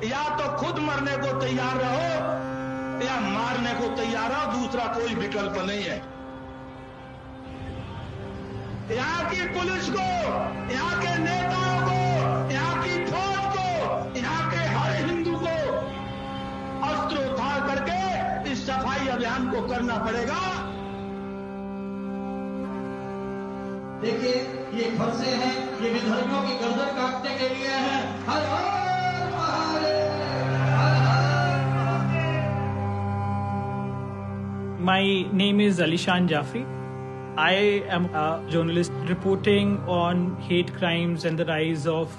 या तो खुद मरने को तैयार रहो या मारने को तैयार हो, दूसरा कोई विकल्प नहीं है। यहाँ की पुलिस को, यहाँ के नेताओं को, यहाँ की फौज को, यहाँ के हर हिंदू को अस्त्र उठा करके इस सफाई अभियान को करना पड़ेगा। देखिए, ये फरसे हैं, ये विधर्मियों की गर्दन काटने के लिए हैं। हर हर महादेव, हर हर Mahadev. My name is Alishan Jafri. I am a journalist reporting on hate crimes and the rise of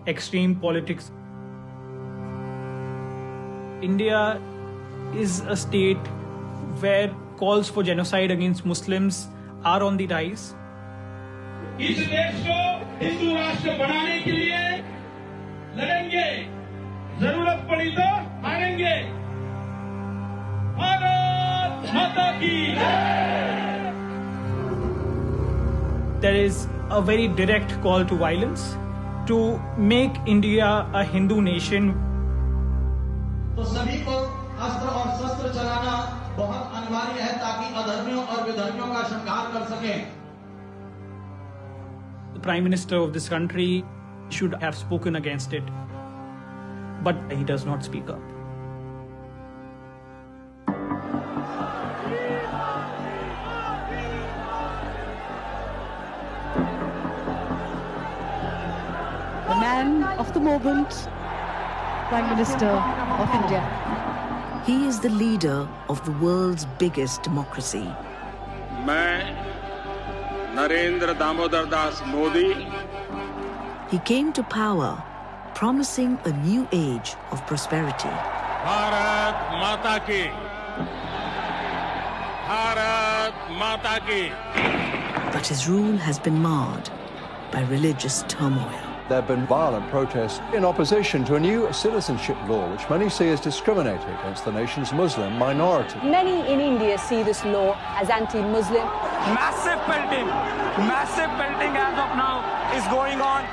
extreme politics. India is a state where calls for genocide against Muslims are on the rise. इस देश को हिंदू राष्ट्र बनाने के लिए लड़ेंगे, जरूरत पड़ी तो हारेंगे। भारत माता की जय। There is a very direct call to violence to make India a Hindu nation. तो सभी को अस्त्र और शस्त्र चलाना बहुत अनिवार्य है ताकि अधर्मियों और विधर्मियों का संहार कर सकें। The Prime Minister of this country should have spoken against it, but he does not speak up. The man of the moment, Prime Minister of India. He is the leader of the world's biggest democracy. मैं Narendra Damodar Das Modi. He came to power promising a new age of prosperity. Bharat माता की, भारत माता की। But his rule has been marred by religious turmoil. There have been violent protests in opposition to a new citizenship law, which many see as discriminating against the nation's Muslim minority. Many in India see this law as anti-Muslim. Massive pelting as of now is going on.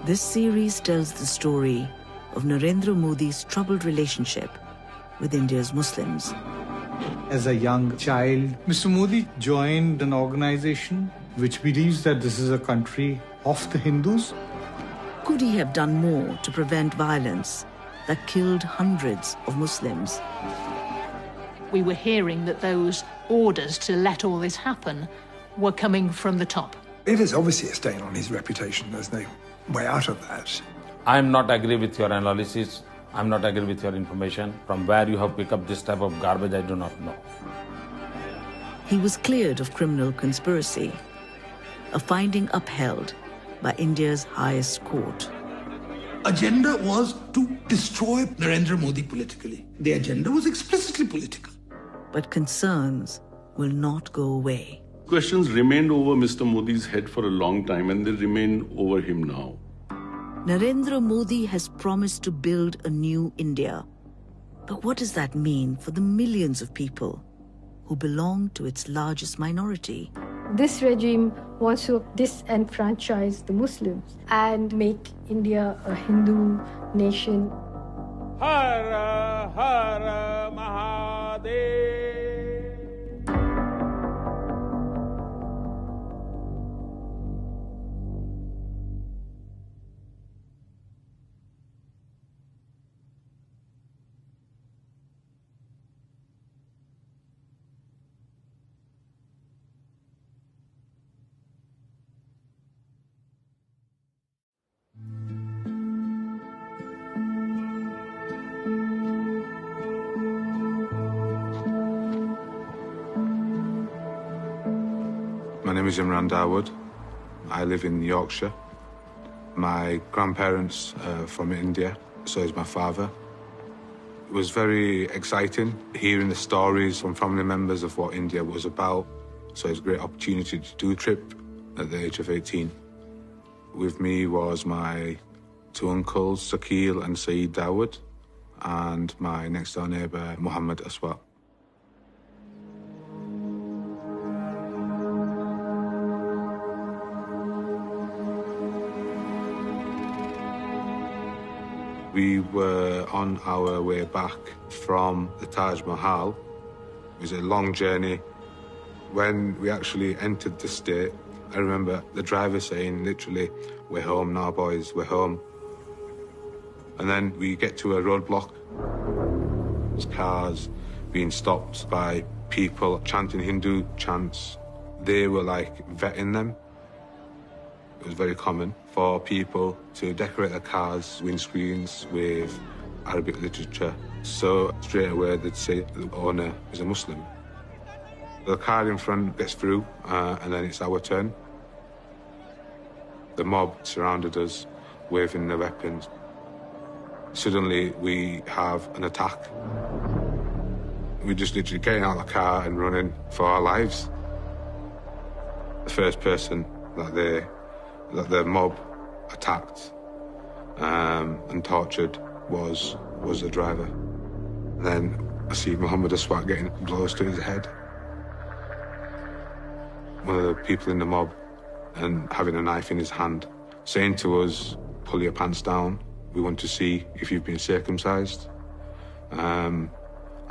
This series tells the story of Narendra Modi's troubled relationship with India's Muslims. As a young child, Mr. Modi joined an organization which believes that this is a country of the Hindus. Could he have done more to prevent violence that killed hundreds of Muslims? We were hearing that those orders to let all this happen were coming from the top. It is obviously a stain on his reputation. There's no way out of that. I'm not agree with your analysis. I'm not agree with your information. From where you have picked up this type of garbage, I do not know. He was cleared of criminal conspiracy, a finding upheld by India's highest court. Agenda was to destroy Narendra Modi politically. The agenda was explicitly political. But concerns will not go away. Questions remained over Mr. Modi's head for a long time, and they remain over him now. Narendra Modi has promised to build a new India. But what does that mean for the millions of people who belong to its largest minority? This regime wants to disenfranchise the Muslims and make India a Hindu nation. Har Har Mahadev. My name is Imran Dawood. I live in Yorkshire. My grandparents are from India, so is my father. It was very exciting hearing the stories from family members of what India was about, so it was a great opportunity to do a trip at the age of 18. With me was my two uncles, Sakil and Saeed Dawood, and my next door neighbour, Muhammad as well. We were on our way back from the Taj Mahal. It was a long journey. When we actually entered the state, I remember the driver saying literally, "We're home now, boys, we're home." And then we get to a roadblock. There's cars being stopped by people chanting Hindu chants. They were like vetting them. It was very common for people to decorate their cars' windscreens with Arabic literature. So straight away they'd say the owner is a Muslim. The car in front gets through and then it's our turn. The mob surrounded us, waving their weapons. Suddenly we have an attack. We're just literally getting out of the car and running for our lives. The first person that the mob attacked and tortured was the driver. And then I see Muhammad Aswat getting blows to his head. One of the people in the mob and having a knife in his hand, saying to us, "Pull your pants down. We want to see if you've been circumcised."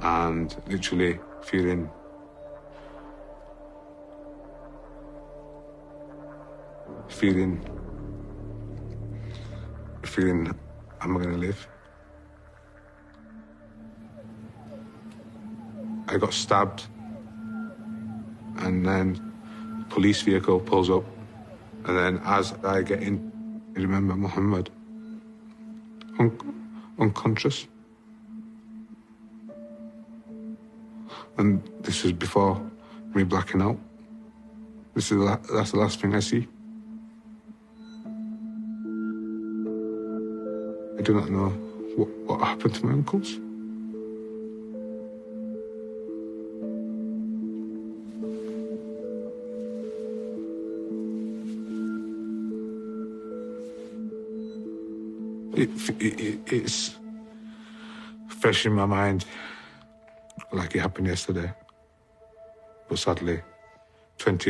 And literally feeling am I going to live? I got stabbed, and then a police vehicle pulls up, and then as I get in, I remember Muhammad unconscious. And this was before me blacking out. That's the last thing I see. I do not know what happened to my uncles. It's fresh in my mind, like it happened yesterday. But sadly, 20